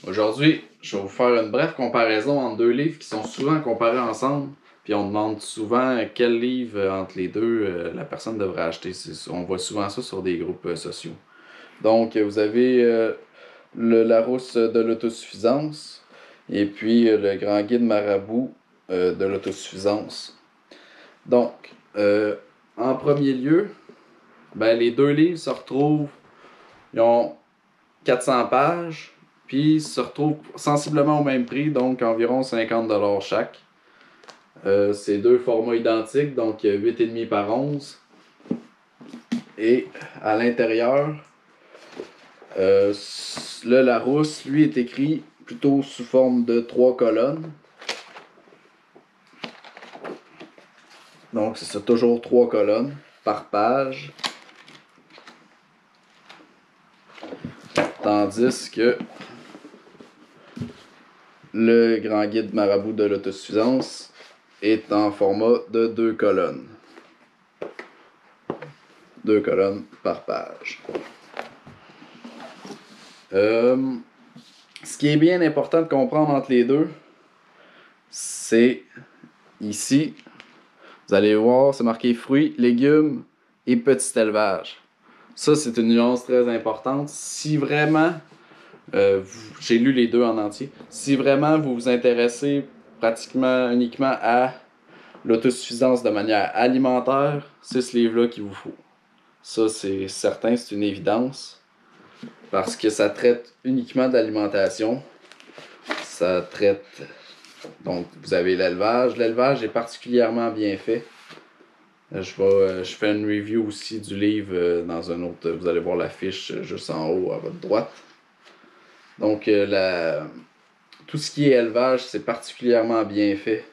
Aujourd'hui, je vais vous faire une brève comparaison entre deux livres qui sont souvent comparés ensemble. Puis on demande souvent quel livre entre les deux la personne devrait acheter. On voit souvent ça sur des groupes sociaux. Donc, vous avez le Larousse de l'autosuffisance et puis le Grand Guide Marabout de l'autosuffisance. Donc, en premier lieu, ben, les deux livres se retrouvent, ils ont 400 pages, puis se retrouvent sensiblement au même prix, donc environ 50$ chaque. C'est deux formats identiques, donc 8,5 par 11. Et à l'intérieur, le Larousse, lui, est écrit plutôt sous forme de 3 colonnes. Donc, c'est ça, toujours 3 colonnes par page. Tandis que le Grand Guide Marabout de l'autosuffisance est en format de 2 colonnes. 2 colonnes par page. Ce qui est bien important de comprendre entre les deux, c'est ici, vous allez voir, c'est marqué fruits, légumes et petit élevage. Ça, c'est une nuance très importante. Si vraiment, j'ai lu les deux en entier, si vraiment vous vous intéressez pratiquement uniquement à l'autosuffisance de manière alimentaire, c'est ce livre-là qu'il vous faut. Ça, c'est certain, c'est une évidence. Parce que ça traite uniquement de l'alimentation. Ça traite... Donc, vous avez l'élevage. L'élevage est particulièrement bien fait. Je fais une review aussi du livre dans un autre... Vous allez voir la fiche juste en haut à votre droite. Donc, tout ce qui est élevage, c'est particulièrement bien fait.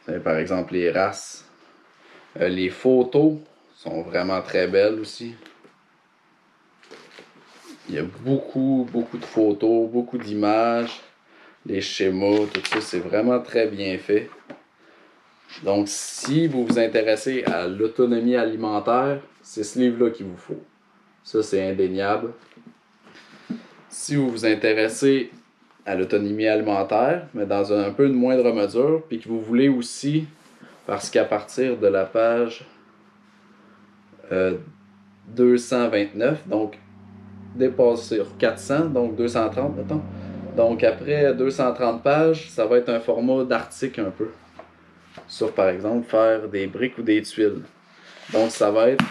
Vous avez par exemple les races. Les photos sont vraiment très belles aussi. Il y a beaucoup de photos, beaucoup d'images, les schémas, tout ça, c'est vraiment très bien fait. Donc, si vous vous intéressez à l'autonomie alimentaire, c'est ce livre-là qu'il vous faut. Ça, c'est indéniable. Si vous vous intéressez à l'autonomie alimentaire, mais dans un peu de moindre mesure, puis que vous voulez aussi, parce qu'à partir de la page 229, donc dépassé sur 400, donc 230, mettons. Donc après 230 pages, ça va être un format d'article un peu. Sur, par exemple, faire des briques ou des tuiles. Donc ça va être,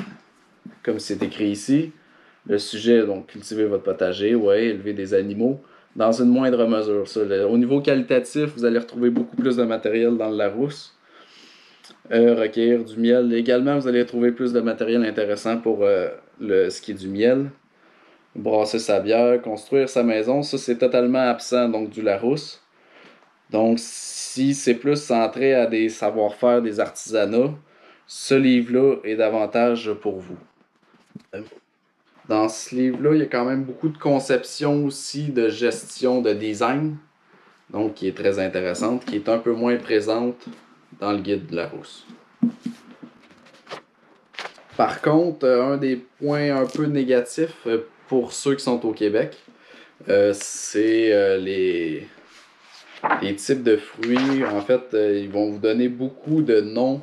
comme c'est écrit ici, le sujet, donc cultiver votre potager, ouais, élever des animaux, dans une moindre mesure. Ça, au niveau qualitatif, vous allez retrouver beaucoup plus de matériel dans le Larousse. Recueillir du miel. Également, vous allez trouver plus de matériel intéressant pour ce qui est du miel. Brasser sa bière, construire sa maison, ça c'est totalement absent donc du Larousse. Donc si c'est plus centré à des savoir-faire, des artisanats, ce livre-là est davantage pour vous. Dans ce livre-là, il y a quand même beaucoup de conception aussi de gestion de design, donc qui est très intéressante, qui est un peu moins présente dans le guide de Larousse. Par contre, un des points un peu négatifs pour ceux qui sont au Québec, c'est les types de fruits. En fait, ils vont vous donner beaucoup de noms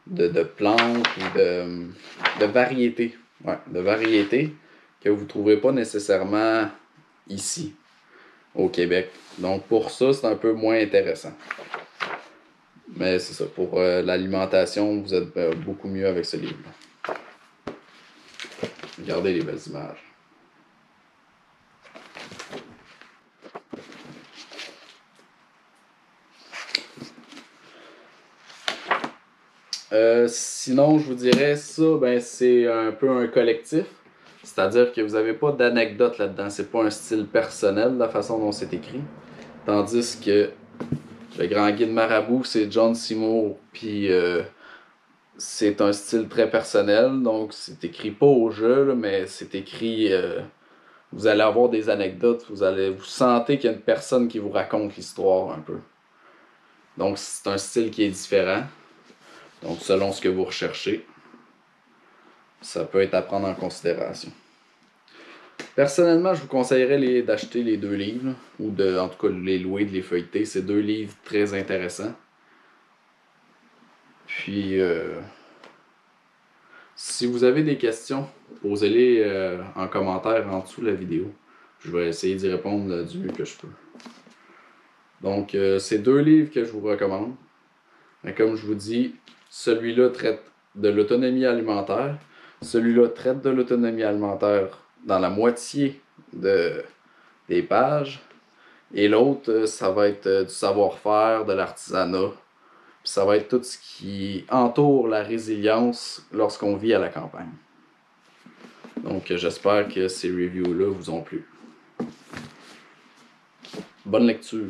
de plantes ou de variétés. Ouais, de variétés que vous ne trouverez pas nécessairement ici, au Québec. Donc pour ça, c'est un peu moins intéressant. Mais c'est ça, pour l'alimentation, vous êtes beaucoup mieux avec ce livre-là. Regardez les belles images. Sinon, je vous dirais ça, ben, c'est un peu un collectif. C'est-à-dire que vous n'avez pas d'anecdote là-dedans. C'est pas un style personnel, la façon dont c'est écrit. Tandis que le Grand Guide Marabout, c'est John Seymour. Puis c'est un style très personnel. Donc c'est écrit pas au jeu, là, mais c'est écrit... vous allez avoir des anecdotes. Vous sentez qu'il y a une personne qui vous raconte l'histoire un peu. Donc c'est un style qui est différent. Donc selon ce que vous recherchez, ça peut être à prendre en considération. Personnellement, je vous conseillerais d'acheter les 2 livres, là, ou en tout cas, de les louer, de les feuilleter. C'est 2 livres très intéressants. Puis, si vous avez des questions, posez-les en commentaire en dessous de la vidéo. Je vais essayer d'y répondre du mieux que je peux. Donc, c'est 2 livres que je vous recommande. Mais comme je vous dis, celui-là traite de l'autonomie alimentaire. Celui-là traite de l'autonomie alimentaire dans la moitié des pages. Et l'autre, ça va être du savoir-faire, de l'artisanat. Puis ça va être tout ce qui entoure la résilience lorsqu'on vit à la campagne. Donc j'espère que ces reviews-là vous ont plu. Bonne lecture!